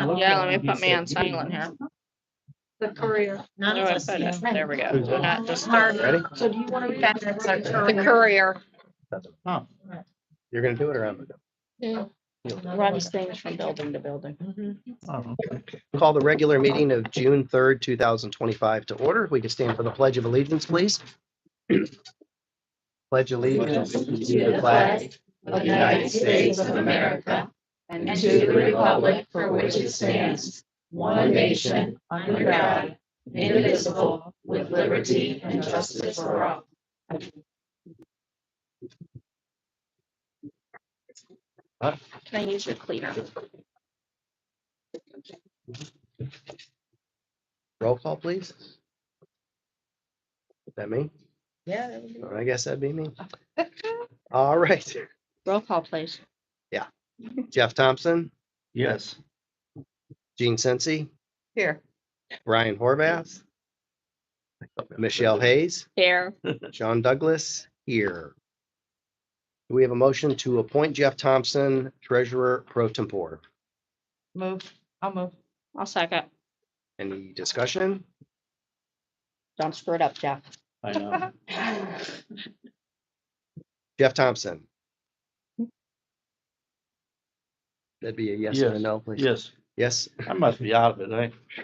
Yeah, let me put me on silent here. The courier. Where do I put it? There we go. Do not disturb. Ready? So do you want to read That's that? the courier Oh, you're gonna do it or I'm gonna runs things from building to building. do it? Oh, okay. Call the regular meeting of June 3rd, 2025 to order. We can stand for the Pledge of Allegiance, please. Pledge allegiance to the flag of the United States of America and to the republic for which it stands, one nation, under God, indivisible, with liberty and justice for all. Can I use your cleaner? Roll call, please. Is that me? Yeah. that would be- I guess that'd be me. All right. Roll call, please. Jeff Thompson, Yes. Gene Sensi, Here. Brian Horvath, Michelle Hayes, Here. Sean Douglas, here. Do we have a motion to appoint Jeff Thompson treasurer pro tempore? Move. I'll move. I'll second. Any discussion? Don't screw it up, Jeff. I know. Jeff Thompson. That'd be a yes or a Yes. no, please. Yes, Yes. I must be out of it, eh?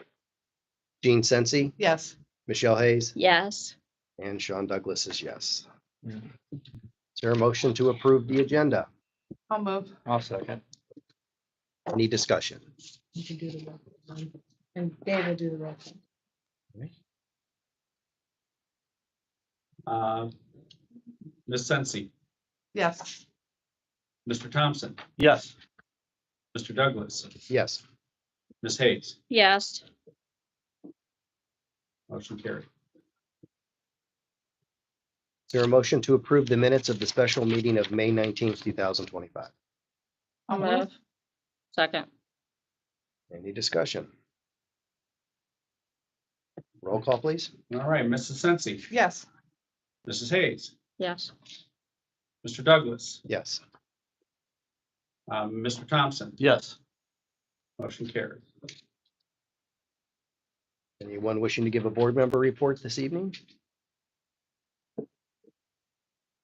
Gene Sensi, Yes. Michelle Hayes, Yes. and Sean Douglas is yes. Yeah. Is there a motion to approve the agenda? I'll move. I'll second. Any discussion? You can do the roll call. And Dave will do the roll call. Ms. Sensi, Yes. Mr. Thompson, Yes, Mr. Douglas, Yes. Ms. Hayes, Yes. motion carried. Is there a motion to approve the minutes of the special meeting of May 19th, 2025? I'll move. Second. Any discussion? Roll call, please. All right, Mrs. Sensi, Yes. Mrs. Hayes, Yes. Mr. Douglas, Yes. Mr. Thompson, yes. motion carried. Anyone wishing to give a board member report this evening?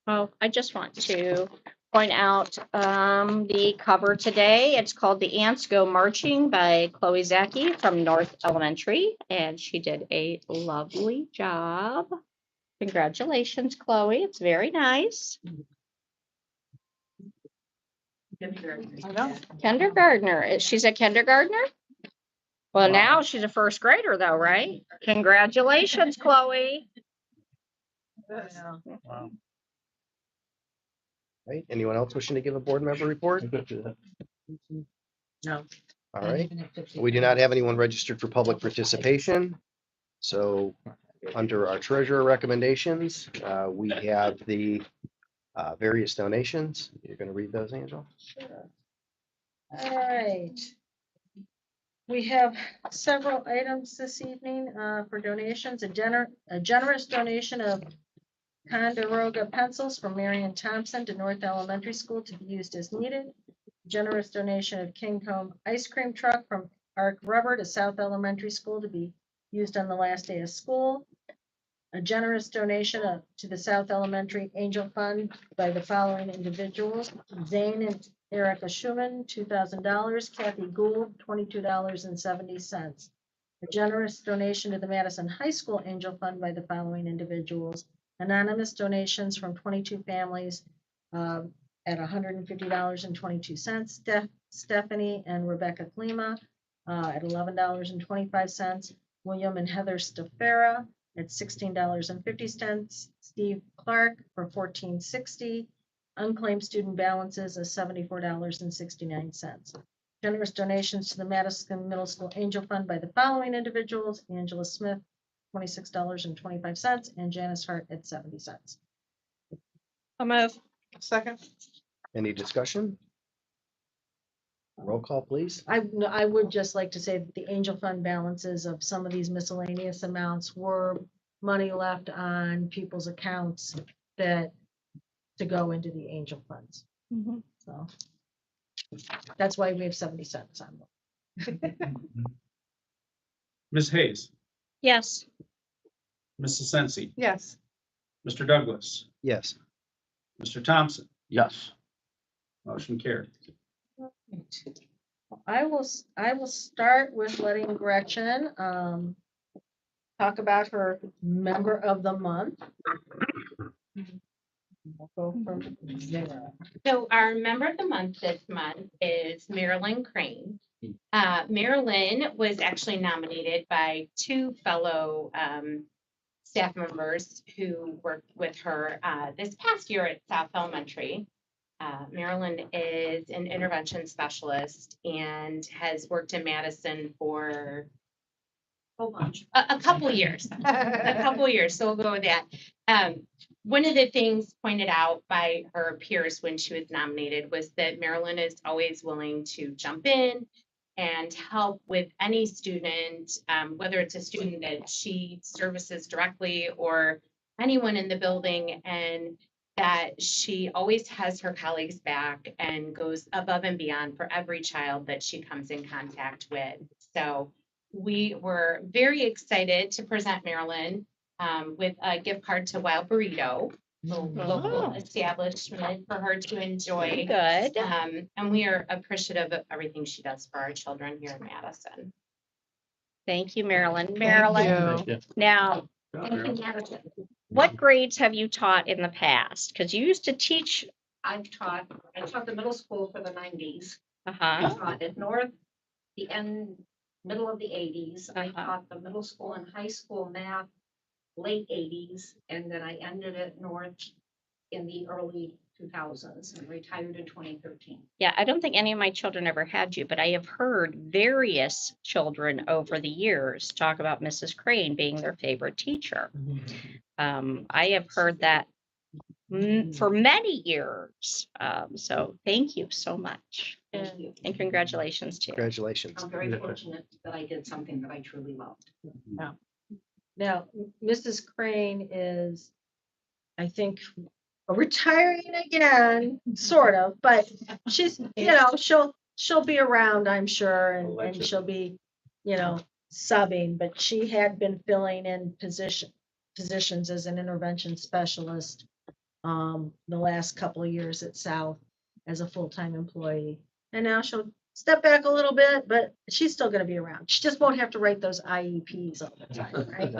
Oh, I just want to point out the cover today. It's called The Ants Go Marching by Chloe Zaki from North Elementary, and she did a lovely job. Congratulations, Chloe. It's very nice. I know. Kindergartner. She's a kindergartner? Well, now she's a first grader though, right? Congratulations, Chloe. Yeah. Wow. Right? Anyone else wishing to give a board member report? I could do that. No. All right. We do not have anyone registered for public participation. So under our treasurer recommendations, we have the various donations. You're going to read those, Angela? All right. We have several items this evening for donations. A generous donation of Condoroga pencils from Marion Thompson to North Elementary School to be used as needed. Generous donation of King Cone ice cream truck from Arc Rubber to South Elementary School to be used on the last day of school. A generous donation to the South Elementary Angel Fund by the following individuals: Zane and Erica Schumann, $2,000. Kathy Gould, $22.70. A generous donation to the Madison High School Angel Fund by the following individuals: anonymous donations from 22 families at $150.22. Stephanie and Rebecca Klima at $11.25. William and Heather Stafera at $16.50. Steve Clark for $14.60. Unclaimed student balances of $74.69. Generous donations to the Madison Middle School Angel Fund by the following individuals: Angela Smith, $26.25, and Janice Hart at 70 cents. I'll move. Second. Any discussion? Roll call, please. I would just like to say that the Angel Fund balances of some of these miscellaneous amounts were money left on people's accounts that to go into the Angel Funds. Mhm. So that's why we have 70 cents on them. Ms. Hayes, Yes. Mrs. Sensi, Yes. Mr. Douglas, Yes. Mr. Thompson, Yes. motion carried. I will start with letting Gretchen, talk about her member of the month. We'll go from there. So our member of the month this month is Marilyn Crane. Marilyn was actually nominated by two fellow staff members who worked with her this past year at South Elementary. Marilyn is an intervention specialist and has worked in Madison for a couple years. A couple years, so we'll go with that. One of the things pointed out by her peers when she was nominated was that Marilyn is always willing to jump in and help with any student, whether it's a student that she services directly or anyone in the building, and that she always has her colleagues back and goes above and beyond for every child that she comes in contact with. So we were very excited to present Marilyn with a gift card to Wild Burrito, local establishment for her to enjoy. Good. And we are appreciative of everything she does for our children here in Madison. Thank you, Marilyn. Marilyn, now, what grades have you taught in the past? Because you used to teach. I taught the middle school for the 90s. I Uh-huh. taught at North, middle of the 80s. I Uh-huh. taught the middle school and high school math, late 80s, and then I ended at North in the early 2000s and retired in 2013. Yeah, I don't think any of my children ever had you, but I have heard various children over the years talk about Mrs. Crane being their favorite teacher. I have heard that for many years. So thank you so much. Thank you. And congratulations to you. Congratulations. I'm very fortunate that I did something that I truly loved. Now, Mrs. Crane is, I think, retiring again, sort of, but she's, she'll be around, I'm sure, and she'll be, subbing, but she had been filling in positions as an intervention specialist the last couple of years at South as a full-time employee. And now she'll step back a little bit, but she's still gonna be around. She just won't have to write those IEPs all the time, right?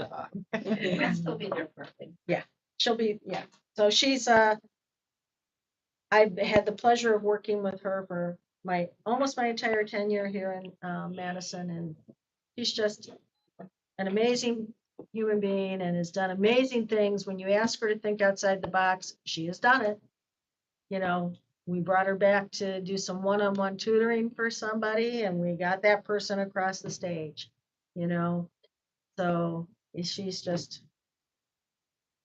I'll still be there for everything. She'll be, yeah. So she's, I've had the pleasure of working with her for almost my entire tenure here in Madison, and she's just an amazing human being and has done amazing things. When you ask her to think outside the box, she has done it. We brought her back to do some one-on-one tutoring for somebody, and we got that person across the stage, so she's just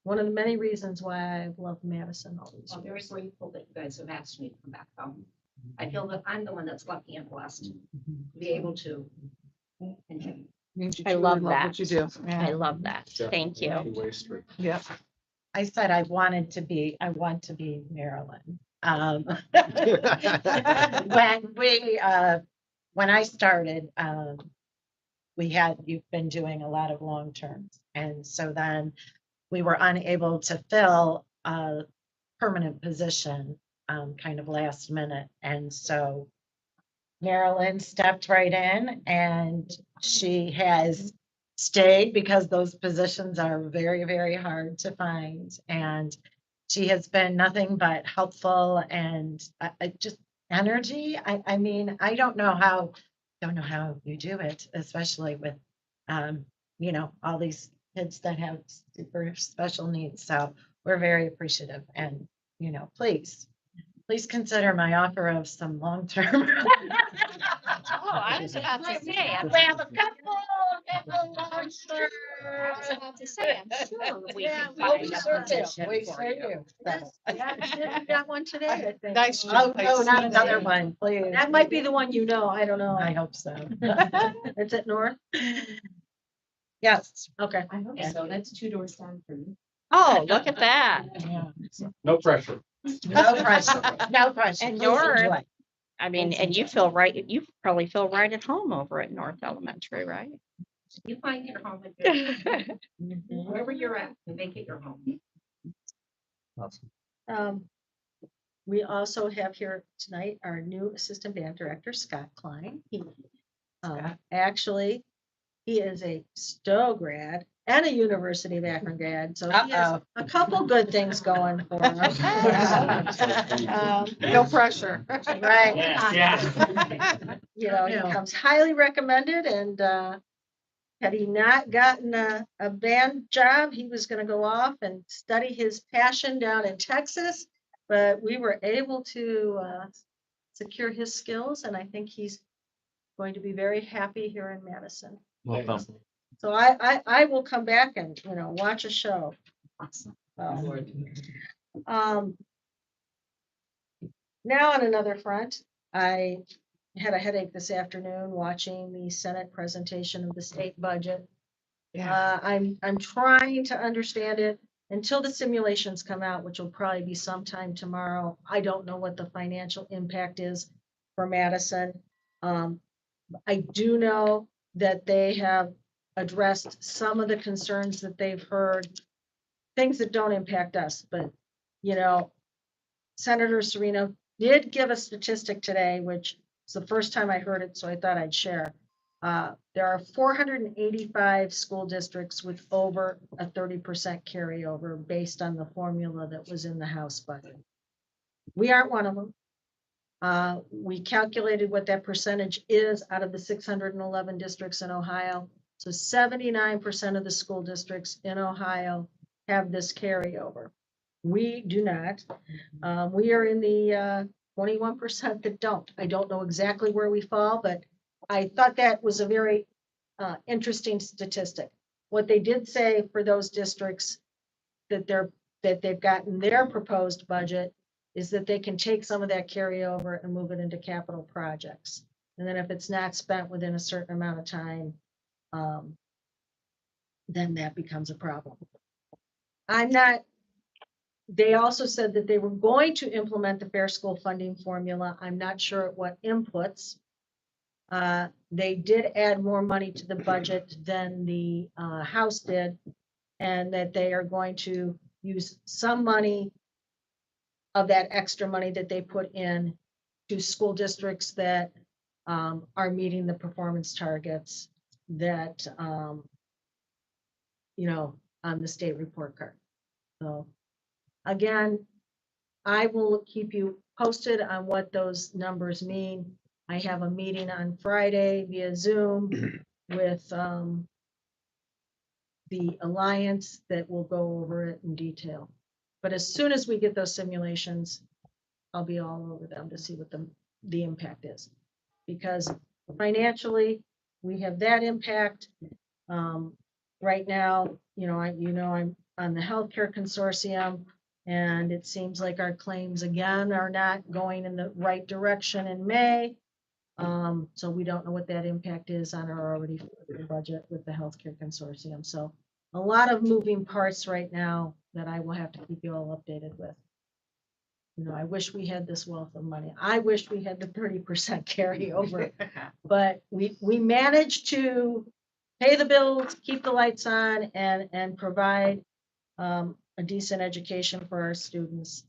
one of the many reasons why I've loved Madison all these I'm very years. grateful that you guys have asked me to come back home. I feel that I'm the one that's lucky and blessed to be able to. I love that. What you do. I love that. Thank you. Yep. I said I want to be Marilyn. When I started, you've been doing a lot of long terms. And so then we were unable to fill a permanent position kind of last minute. And so Marilyn stepped right in, and she has stayed because those positions are very, very hard to find. And she has been nothing but helpful and just energy. I mean, I don't know how you do it, especially with, all these kids that have super special needs. So we're very appreciative, and, please consider my offer of some long-term. Oh, I was about to say, we have a couple long term. I was about to say, I'm sure we can find a position for you. Yeah, we got one today, I think. Nice Oh, job. no, not another one, please. That might be the one, I don't know. I hope so. It's at North? Yes. Okay. I hope so. That's 2 doors down for me. Oh, look at that. Yeah. No pressure. No pressure, no pressure. And Please yours- enjoy. I mean, and you feel right, you probably feel right at home over at North Elementary, right? You find your home at Mhm. wherever you're at, and make it your home. Awesome. We also have here tonight our new Assistant Band Director, Scott Klein. Actually, he is a Stowe grad and a University of Akron grad, so he has a couple good things going for him. No pressure. Right. Yeah. You know, he No. comes highly recommended, and had he not gotten a band job, he was gonna go off and study his passion down in Texas. But we were able to secure his skills, and I think he's going to be very happy here in Madison. Welcome. So I will come back and, you know, watch a show. Now on another front, I had a headache this afternoon watching the Senate presentation of the state budget. I'm trying to understand it until the simulations come out, which will probably be sometime tomorrow. I don't know what the financial impact is for Madison. I do know that they have addressed some of the concerns that they've heard, things that don't impact us, but, you know, Senator Serino did give a statistic today, which is the first time I heard it, so I thought I'd share. There are 485 school districts with over a 30% carryover based on the formula that was in the House budget. We aren't one of them. We calculated what that percentage is out of the 611 districts in Ohio. So 79% of the school districts in Ohio have this carryover. We do not. We are in the 21% that don't. I don't know exactly where we fall, but I thought that was a very interesting statistic. What they did say for those districts that they've gotten their proposed budget is that they can take some of that carryover and move it into capital projects. And then if it's not spent within a certain amount of time, then that becomes a problem. They also said that they were going to implement the fair school funding formula. I'm not sure at what inputs. They did add more money to the budget than the House did, and that they are going to use some money of that extra money that they put in to school districts that are meeting the performance targets that, you know, on the state report card. So again, I will keep you posted on what those numbers mean. I have a meeting on Friday via Zoom with the Alliance that will go over it in detail. But as soon as we get those simulations, I'll be all over them to see what the impact is. Because financially, we have that impact. Right now, I'm on the healthcare consortium, and it seems like our claims again are not going in the right direction in May. So we don't know what that impact is on our already budget with the healthcare consortium. So a lot of moving parts right now that I will have to keep you all updated with. You know, I wish we had this wealth of money. I wish we had the 30% carryover, but we managed to pay the bills, keep the lights on, and provide a decent education for our students,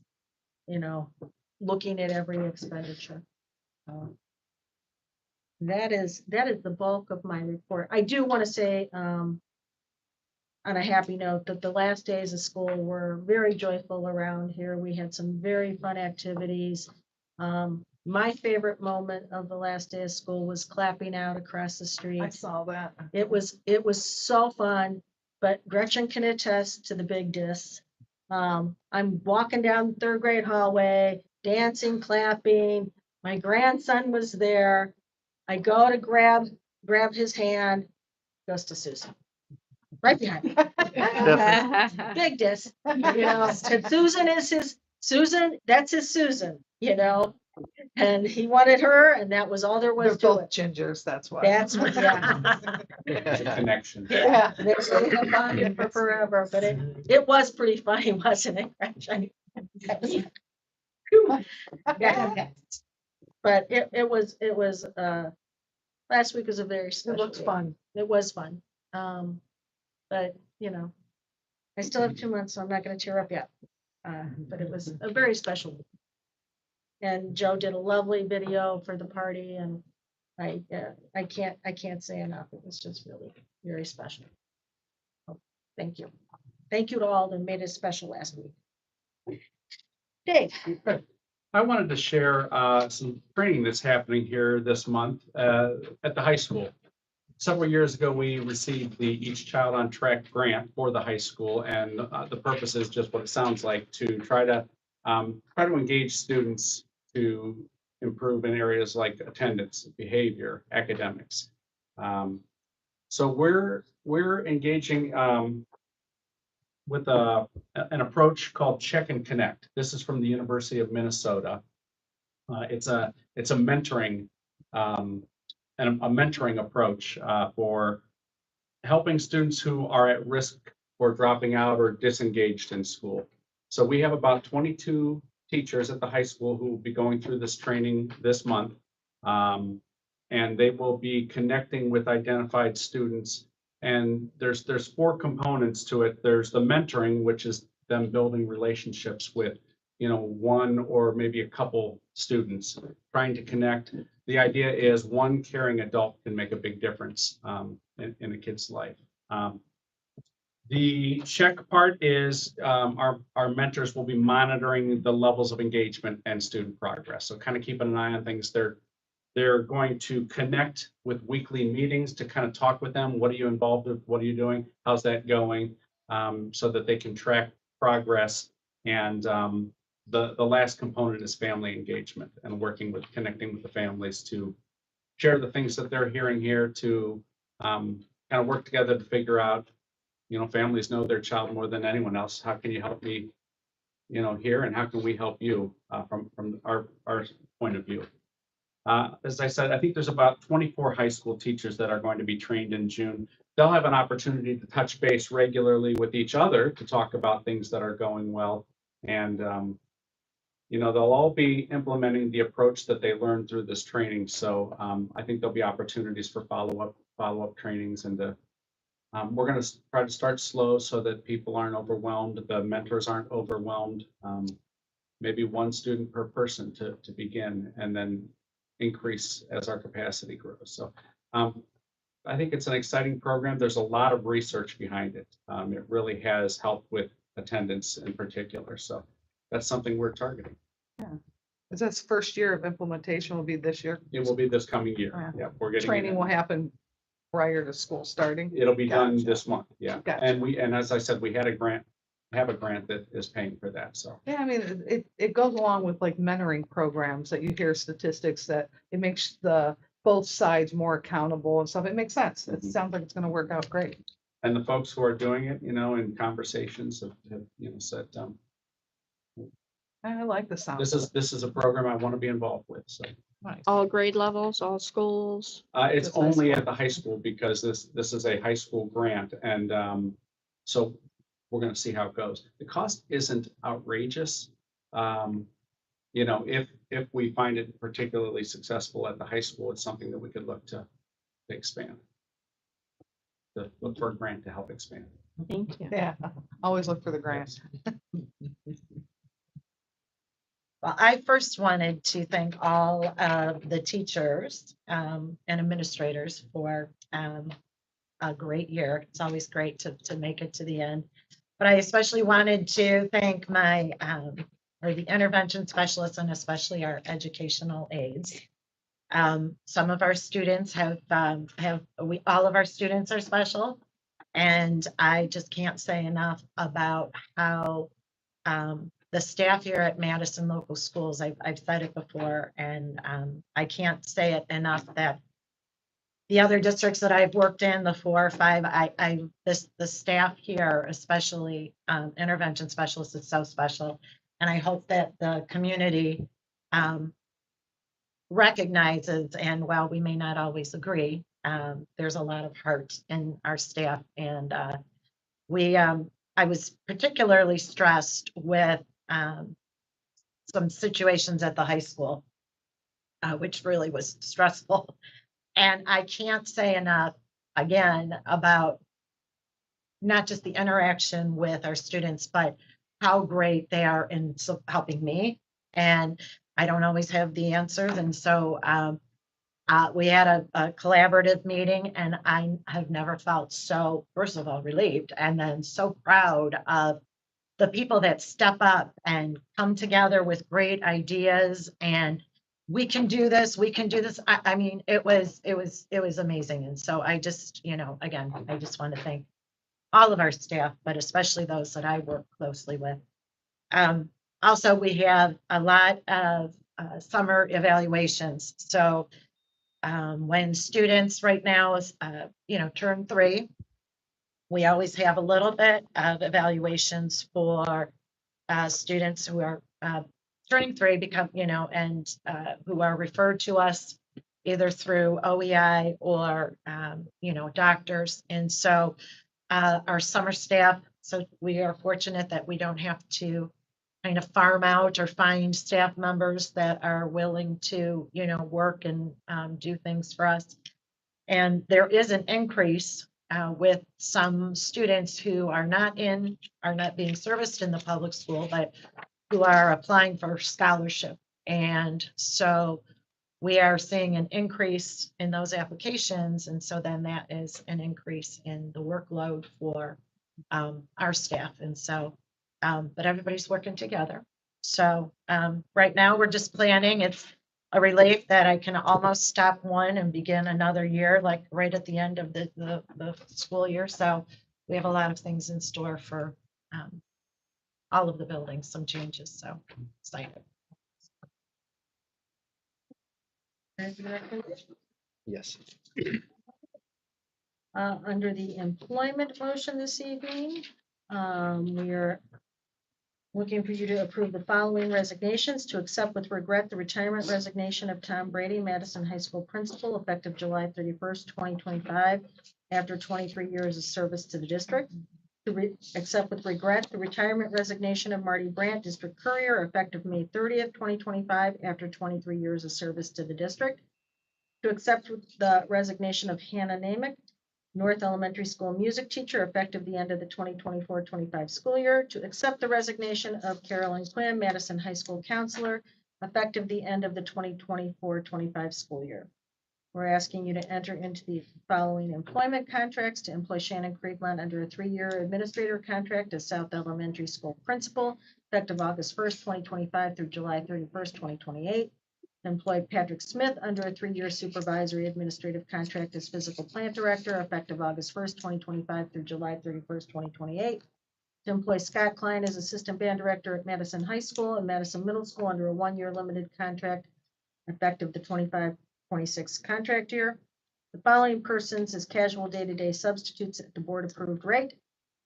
you know, looking at every expenditure. That is the bulk of my report. I do want to say, on a happy note, that the last days of school were very joyful around here. We had some very fun activities. My favorite moment of the last day of school was clapping out across the street. I saw that. It was so fun, but Gretchen can attest to the big diss. I'm walking down the third grade hallway, dancing, clapping. My grandson was there. I go to grab his hand, goes to Susan. Right behind me. Big diss, you know, and Susan, that's his Susan, you know, and he wanted her, and that was all there They're was to both it. gingers, that's why. That's what, yeah. The connection. Yeah, they say they bonded for forever, but it was pretty funny, wasn't it? Gretchen? Yeah. But it was, last week was a very It special. looks week. fun. It was fun. But I still have 2 months, so I'm not gonna tear up yet. But it was a very special week. And Joe did a lovely video for the party, and I can't say enough. It was just really very special. So, thank you. Thank you to all that made it special last week. Dave, I wanted to share some training that's happening here this month at the high school. Several years ago, we received the Each Child on Track grant for the high school, and the purpose is just what it sounds like, to try to engage students to improve in areas like attendance, behavior, academics. So we're engaging with an approach called Check and Connect. This is from the University of Minnesota. It's a mentoring and a mentoring approach for helping students who are at risk for dropping out or disengaged in school. So we have about 22 teachers at the high school who will be going through this training this month. And they will be connecting with identified students. And there's 4 components to it. There's the mentoring, which is them building relationships with, one or maybe a couple students, trying to connect. The idea is one caring adult can make a big difference in a kid's life. The check part is our mentors will be monitoring the levels of engagement and student progress. So kind of keeping an eye on things. They're going to connect with weekly meetings to kind of talk with them. What are you involved with? What are you doing? How's that going? So that they can track progress. And the last component is family engagement and connecting with the families to share the things that they're hearing here, to kind of work together to figure out, families know their child more than anyone else. How can you help me, here, and how can we help you from our point of view? As I said, I think there's about 24 high school teachers that are going to be trained in June. They'll have an opportunity to touch base regularly with each other to talk about things that are going well. And, they'll all be implementing the approach that they learned through this training. So I think there'll be opportunities for follow-up trainings, and we're going to try to start slow so that people aren't overwhelmed, the mentors aren't overwhelmed. Maybe 1 student per person to begin, and then increase as our capacity grows. So I think it's an exciting program. There's a lot of research behind it. It really has helped with attendance in particular. So that's something we're targeting. Is this first year of implementation will be this year? It will be this coming year. Yeah, we're getting Training will happen prior to school starting? It'll be done Gotcha. this month. Yeah. Gotcha. And as I said, we have a grant that is paying for that. So. Yeah, I mean, it goes along with like mentoring programs that you hear statistics that it makes both sides more accountable and stuff. It makes sense. It sounds like it's going to work out great. And the folks who are doing it, in conversations have said, I like the sound. this is a program I want to be involved with. So Nice. All grade levels, all schools. it's That's high only school. at the high school because this is a high school grant, and so we're going to see how it goes. The cost isn't outrageous. If we find it particularly successful at the high school, it's something that we could look to expand. To look for a grant to help expand. Thank you. Yeah, always look for the grants. Well, I first wanted to thank all of the teachers and administrators for a great year. It's always great to make it to the end. But I especially wanted to thank my the intervention specialists, and especially our educational aides. Some of our students all of our students are special, and I just can't say enough about how the staff here at Madison Local Schools, I've said it before, and I can't say it enough that the other districts that I've worked in, the 4 or 5, the staff here, especially intervention specialists, is so special. And I hope that the community recognizes, and while we may not always agree, there's a lot of heart in our staff. And I was particularly stressed with some situations at the high school. which really was stressful. And I can't say enough again about not just the interaction with our students, but how great they are in helping me. And I don't always have the answers. And so we had a collaborative meeting, and I have never felt so, first of all, relieved, and then so proud of the people that step up and come together with great ideas, and we can do this, we can do this. I mean, it was amazing. And so I just, again, I just want to thank all of our staff, but especially those that I work closely with. Also, we have a lot of summer evaluations. So when students right now is, turn 3, we always have a little bit of evaluations for students who are turning 3, and who are referred to us either through OEI or, doctors. And so our summer staff, so we are fortunate that we don't have to kind of farm out or find staff members that are willing to, work and do things for us. And there is an increase with some students who are not being serviced in the public school, but who are applying for scholarship. And so we are seeing an increase in those applications. And so then that is an increase in the workload for our staff. And so, but everybody's working together. So right now we're just planning. It's a relief that I can almost stop one and begin another year, like right at the end of the school year. So we have a lot of things in store for all of the buildings, some changes. So excited. Yes. Under the employment motion this evening, we are looking for you to approve the following resignations: to accept with regret the retirement resignation of Tom Brady, Madison High School principal, effective July 31st, 2025, after 23 years of service to the district. To accept with regret the retirement resignation of Marty Brandt, district courier, effective May 30th, 2025, after 23 years of service to the district. To accept the resignation of Hannah Namick, North Elementary School music teacher, effective the end of the 2024-25 school year. To accept the resignation of Carolyn Quinn, Madison High School counselor, effective the end of the 2024-25 school year. We're asking you to enter into the following employment contracts: to employ Shannon Kriegmont under a 3-year administrator contract as South Elementary School principal, effective August 1st, 2025 through July 31st, 2028. Employ Patrick Smith under a 3-year supervisory administrative contract as physical plant director, effective August 1st, 2025 through July 31st, 2028. To employ Scott Klein as assistant band director at Madison High School and Madison Middle School under a 1-year limited contract, effective the 25-26 contract year. The following persons as casual day-to-day substitutes at the board-approved rate: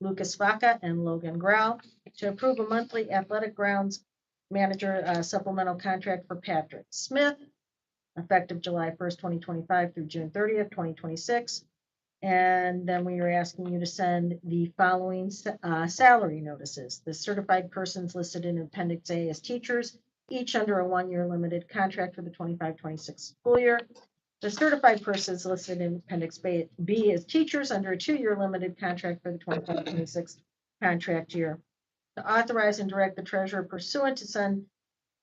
Lucas Vaca and Logan Grau. To approve a monthly athletic grounds manager supplemental contract for Patrick Smith, effective July 1st, 2025 through June 30th, 2026. And then we are asking you to send the following salary notices: the certified persons listed in Appendix A as teachers, each under a 1-year limited contract for the 25-26 school year. The certified persons listed in Appendix B as teachers under a 2-year limited contract for the 25-26 contract year. To authorize and direct the treasurer pursuant to send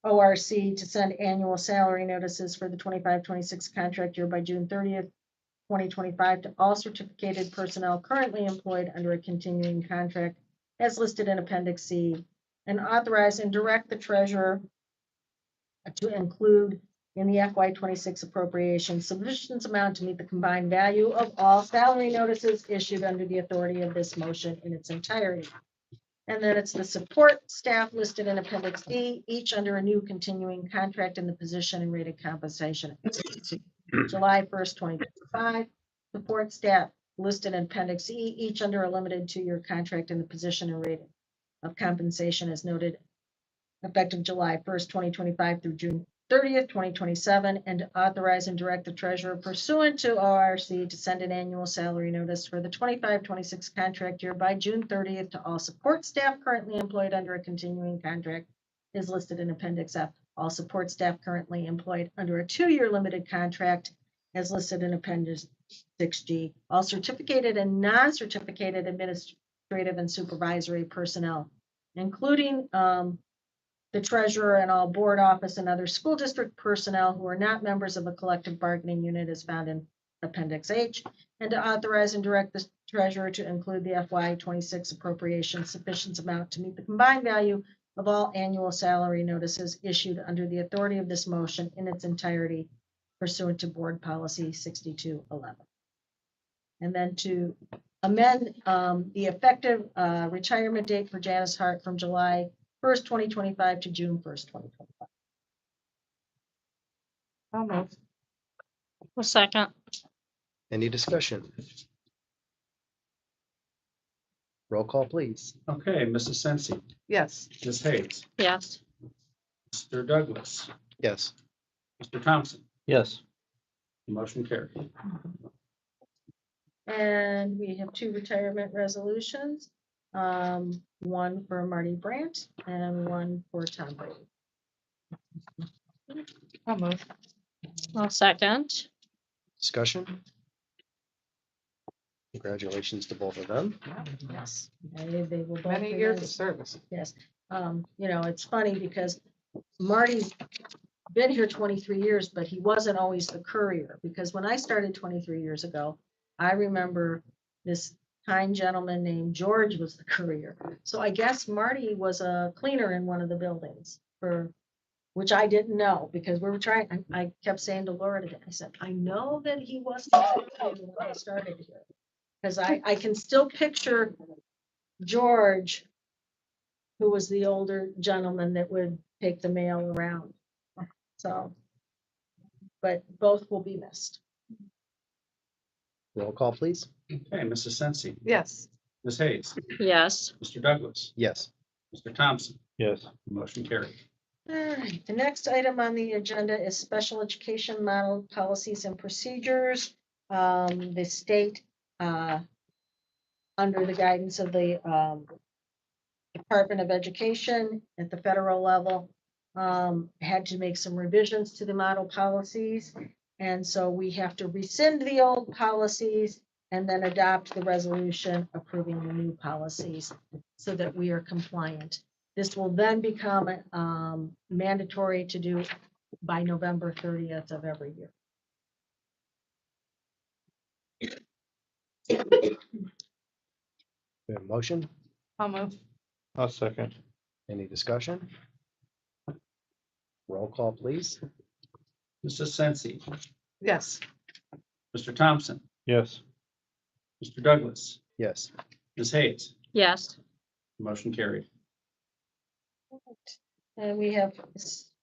ORC to send annual salary notices for the 25-26 contract year by June 30th, 2025 to all certificated personnel currently employed under a continuing contract as listed in Appendix C, and authorize and direct the treasurer to include in the FY26 appropriation sufficient amount to meet the combined value of all salary notices issued under the authority of this motion in its entirety. And then it's the support staff listed in Appendix D, each under a new continuing contract in the position and rated compensation. July 1st, 2025. Support staff listed in Appendix E, each under a limited 2-year contract in the position and rate of compensation as noted, effective July 1st, 2025 through June 30th, 2027, and to authorize and direct the treasurer pursuant to ORC to send an annual salary notice for the 25-26 contract year by June 30th to all support staff currently employed under a continuing contract is listed in Appendix F. All support staff currently employed under a 2-year limited contract as listed in Appendix 6G. All certificated and non-certificated administrative and supervisory personnel, including the treasurer and all board office and other school district personnel who are not members of a collective bargaining unit is found in Appendix H, and to authorize and direct the treasurer to include the FY26 appropriation sufficient amount to meet the combined value of all annual salary notices issued under the authority of this motion in its entirety pursuant to board policy 6211. And then to amend the effective retirement date for Janice Hart from July 1st, 2025 to June 1st, 2025. I'll move. A second. Any discussion? Roll call, please. Okay, Mrs. Sensi, Yes. Ms. Hayes, Yes. Mr. Douglas, Yes. Mr. Thompson, Yes. motion carried. And we have 2 retirement resolutions. One for Marty Brandt and one for Tom Brady. I'll move. A second. Discussion? Congratulations to both of them. Yes. They will both. Many be years of nice. service. Yes. It's funny because Marty's been here 23 years, but he wasn't always the courier, because when I started 23 years ago, I remember this kind gentleman named George was the courier. So I guess Marty was a cleaner in one of the buildings which I didn't know, because we were trying, I kept saying to Laura today, I said, I know that he wasn't the courier when I started here. Because I can still picture George, who was the older gentleman that would take the mail around. So, but both will be missed. Roll call, please. Okay, Mrs. Sensi, Yes. Ms. Hayes, Yes. Mr. Douglas, Yes. Mr. Thompson, Yes. motion carried. All right, the next item on the agenda is special education model policies and procedures. The state, under the guidance of the Department of Education at the federal level, had to make some revisions to the model policies. And so we have to rescind the old policies and then adopt the resolution approving the new policies so that we are compliant. This will then become mandatory to do by November 30th of every year. We have a motion? I'll move. I'll second. Any discussion? Roll call, please. Mrs. Sensi, Yes. Mr. Thompson, Yes. Mr. Douglas, Yes. Ms. Hayes, Yes. motion carried. And we have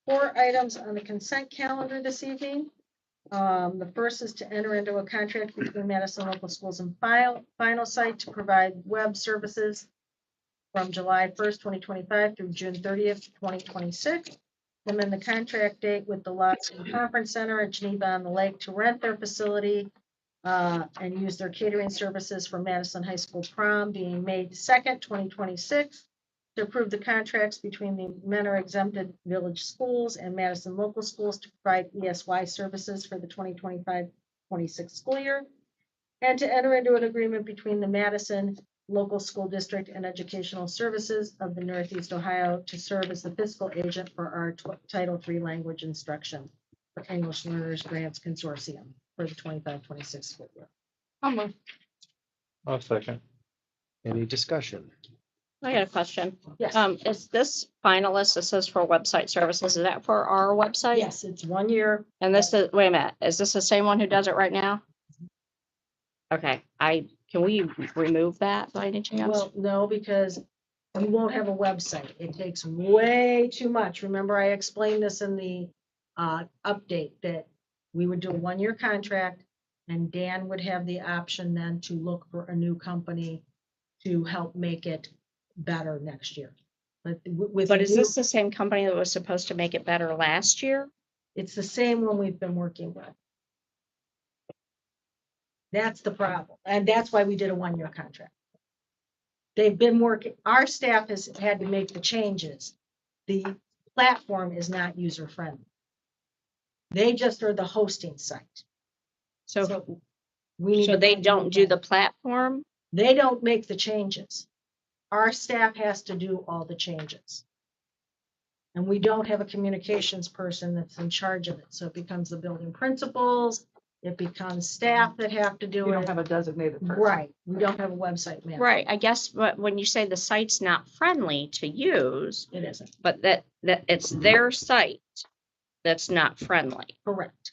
4 items on the consent calendar this evening. The first is to enter into a contract between Madison Local Schools and Final Site to provide web services from July 1st, 2025 through June 30th, 2026. Amend the contract date with the Loxton Conference Center at Geneva on the Lake to rent their facility and use their catering services for Madison High School prom being May 2nd, 2026. To approve the contracts between the Mentor exempted village schools and Madison local schools to provide ESY services for the 2025-26 school year. And to enter into an agreement between the Madison local school district and educational services of the Northeast Ohio to serve as the fiscal agent for our Title III language instruction for English Learners Grants Consortium for the 25-26 school year. I'll move. I'll second. Any discussion? I got a question. Yes, Is this finalist, it says for website services, is that for our website? yes, it's 1 year. And this is, wait a minute, is this the same one who does it right now? Okay, can we remove that by any chance? Well, no, because you won't have a website. It takes way too much. Remember, I explained this in the update that we would do a 1-year contract and Dan would have the option then to look for a new company to help make it better next year. But with. But is new- this the same company that was supposed to make it better last year? It's the same one we've been working with. That's the problem. And that's why we did a 1-year contract. They've been working, our staff has had to make the changes. The platform is not user-friendly. They just are the hosting site. So, We need so to they run don't do the that. platform? They don't make the changes. Our staff has to do all the changes. And we don't have a communications person that's in charge of it. So it becomes the building principals, it becomes staff that have to do You don't it. have a designated person. Right, we don't have a website manager. Right, I guess, but when you say the site's not friendly to use, It isn't, but that it's their site that's not friendly. correct.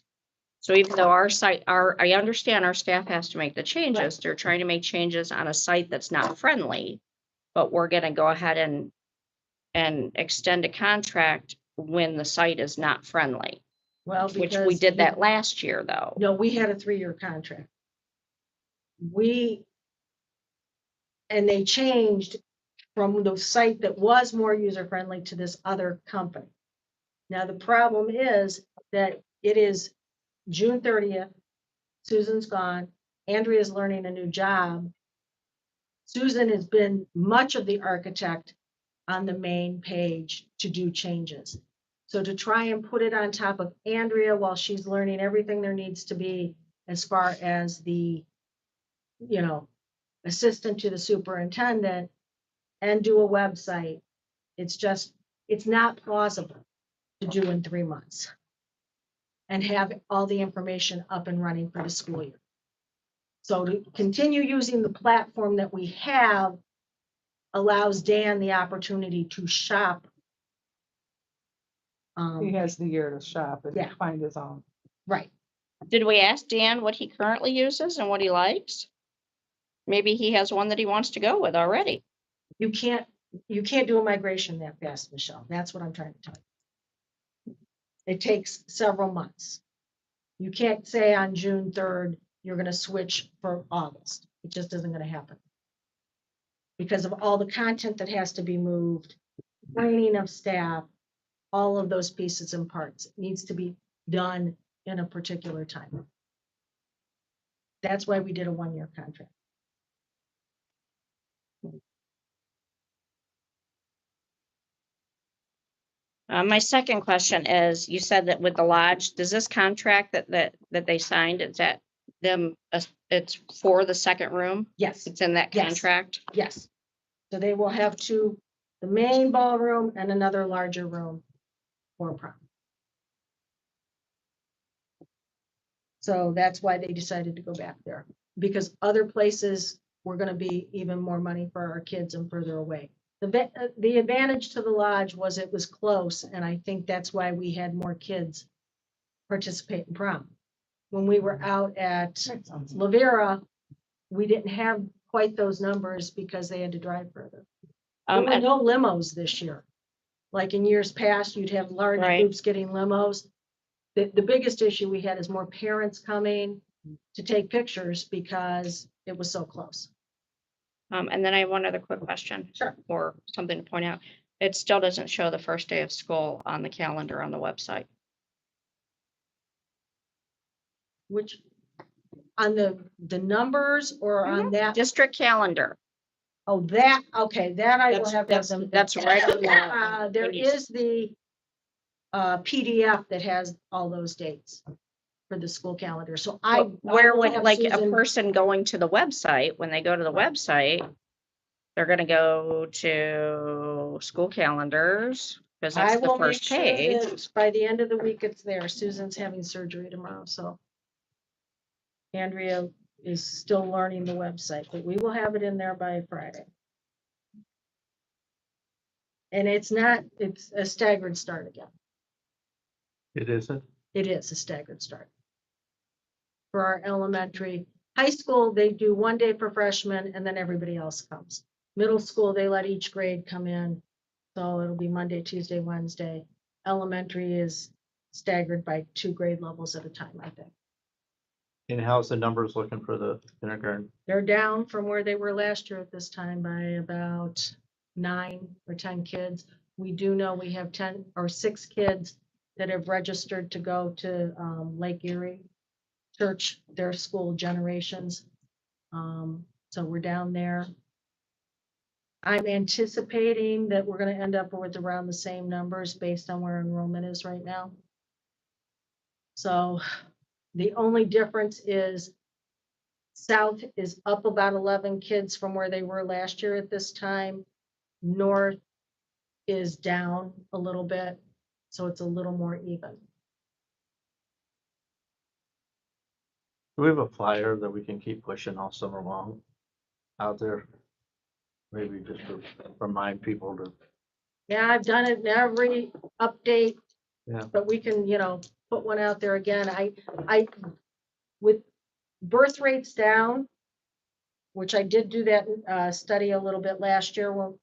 So even though I understand our staff has to make the changes, they're trying to make changes on a site that's not friendly. But we're gonna go ahead and extend a contract when the site is not friendly, Well, which we because did that last year, though. No, we had a 3-year contract. And they changed from the site that was more user-friendly to this other company. Now, the problem is that it is June 30th. Susan's gone. Andrea's learning a new job. Susan has been much of the architect on the main page to do changes. So to try and put it on top of Andrea while she's learning everything there needs to be as far as the, assistant to the superintendent and do a website, it's not plausible to do in 3 months and have all the information up and running for the school year. So to continue using the platform that we have allows Dan the opportunity to shop. He has the year to shop and Yeah. find his own. Right. Did we ask Dan what he currently uses and what he likes? Maybe he has one that he wants to go with already. You can't do a migration that fast, Michelle. That's what I'm trying to tell you. It takes several months. You can't say on June 3rd, you're going to switch for August. It just isn't going to happen. Because of all the content that has to be moved, training of staff, all of those pieces and parts. It needs to be done in a particular time. That's why we did a 1-year contract. My second question is, you said that with the lodge, does this contract that they signed, is that them, it's for the second room? Yes, It's in that Yes. contract? yes. So they will have the main ballroom and another larger room for prom. So that's why they decided to go back there, because other places were going to be even more money for our kids and further away. The advantage to the lodge was it was close, and I think that's why we had more kids participate in prom. When we were out at Lavera, we didn't have quite those numbers because they had to drive further. There were And no limos this year. Like in years past, you'd have large Right. groups getting limos. The biggest issue we had is more parents coming to take pictures because it was so close. and then I have one other quick question. Sure. Or something to point out. It still doesn't show the first day of school on the calendar on the website. Which, on the numbers or on that? District calendar. Oh, that, okay, that I will have to have them. That's right on the. There when you- is the PDF that has all those dates for the school calendar. So Where will would, have like, a Susan- person going to the website, when they go to the website, they're gonna go to school calendars, because I that's the will make first sure page. that by the end of the week it's there. Susan's having surgery tomorrow, so Andrea is still learning the website, but we will have it in there by Friday. And it's a staggered start again. It isn't. It is a staggered start. For our elementary, high school, they do 1 day for freshmen and then everybody else comes. Middle school, they let each grade come in. So it'll be Monday, Tuesday, Wednesday. Elementary is staggered by 2 grade levels at a time, I think. And how's the numbers looking for the kindergarten? They're down from where they were last year at this time by about 9 or 10 kids. We do know we have 10 or 6 kids that have registered to go to Lake Erie Church, their school Generations. So we're down there. I'm anticipating that we're gonna end up with around the same numbers based on where enrollment is right now. So the only difference is South is up about 11 kids from where they were last year at this time. North is down a little bit, so it's a little more even. Do we have a flyer that we can keep pushing all summer long out there? Maybe just to remind people to, Yeah, I've done it in every update. Yeah. But we can, put one out there again. With birth rates down, which I did do that, study a little bit last year when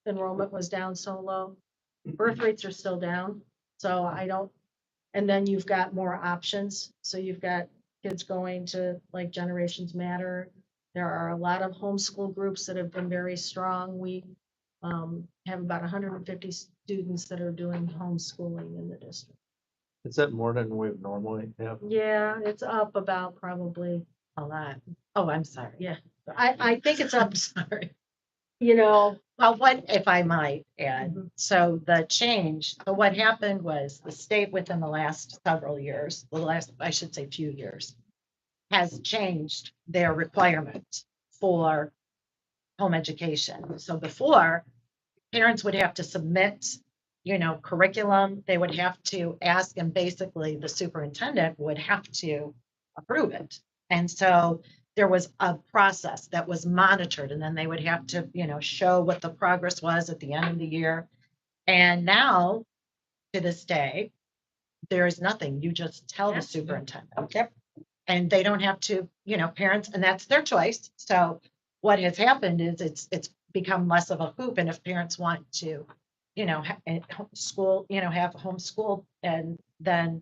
enrollment was down so low. Birth rates are still down, so and then you've got more options. So you've got kids going to like Generations Matter. There are a lot of homeschool groups that have been very strong. We have about 150 students that are doing homeschooling in the district. is that more than we normally have? Yeah, it's up about probably, A lot. Oh, I'm sorry. yeah. I think it's up, I'm sorry. Well, what, if I might add, Mhm. so the change, so what happened was the state within the last several years, I should say few years, has changed their requirement for home education. So before, parents would have to submit, curriculum, they would have to ask, and basically the superintendent would have to approve it. And so there was a process that was monitored, and then they would have to, show what the progress was at the end of the year. And now, to this day, there is nothing. You just tell the superintendent. Yep. And they don't have to, parents, and that's their choice. So what has happened is it's become less of a hoop. And if parents want to, school, have homeschool, and then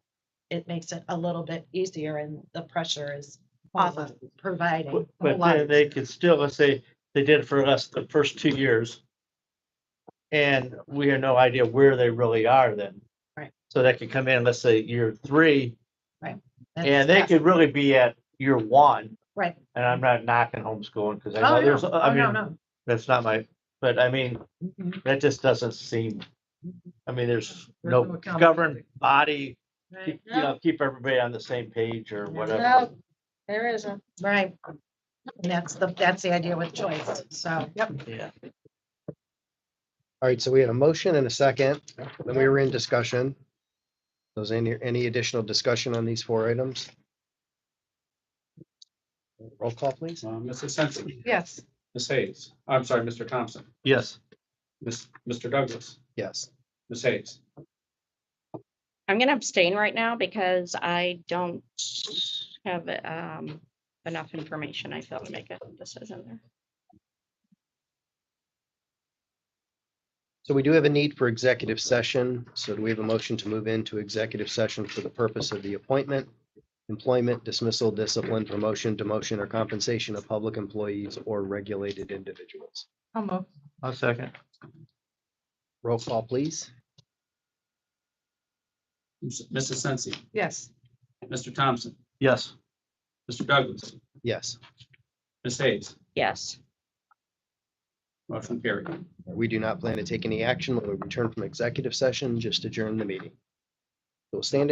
it makes it a little bit easier, and the pressure is off of providing. But then they could still, let's say, they did it for us the first 2 years. And we have no idea where they really are then. Right. So they could come in, let's say, year 3, That's and they fast. could really be at year 1. Right. And I'm not knocking homeschooling because I Oh, know no. there's, Oh, I no, mean, no. that's not but I mean, Mhm. that just doesn't seem, I mean, there's no no accountability. governing body, Right. keep everybody on the same page or whatever. No, there isn't. Right. And that's the idea with choice. So, yep. Yeah. All right, so we had a motion and a second, then we were in discussion. Was any additional discussion on these 4 items? Roll call, please. Mrs. Sensi, Yes. Ms. Hayes, I'm sorry, Mr. Thompson, Yes. Mr. Douglas, Yes. Ms. Hayes. I'm gonna abstain right now because I don't have enough information, I feel, to make a decision there. So we do have a need for executive session. So do we have a motion to move into executive session for the purpose of the appointment, employment, dismissal, discipline, promotion, demotion, or compensation of public employees or regulated individuals? I'll second. Roll call, please. Mrs. Sensi, Yes. Mr. Thompson, Yes. Mr. Douglas, Yes, Ms. Hayes, Yes. motion carried. we do not plan to take any action when we return from executive session, just adjourn the meeting. We'll stand in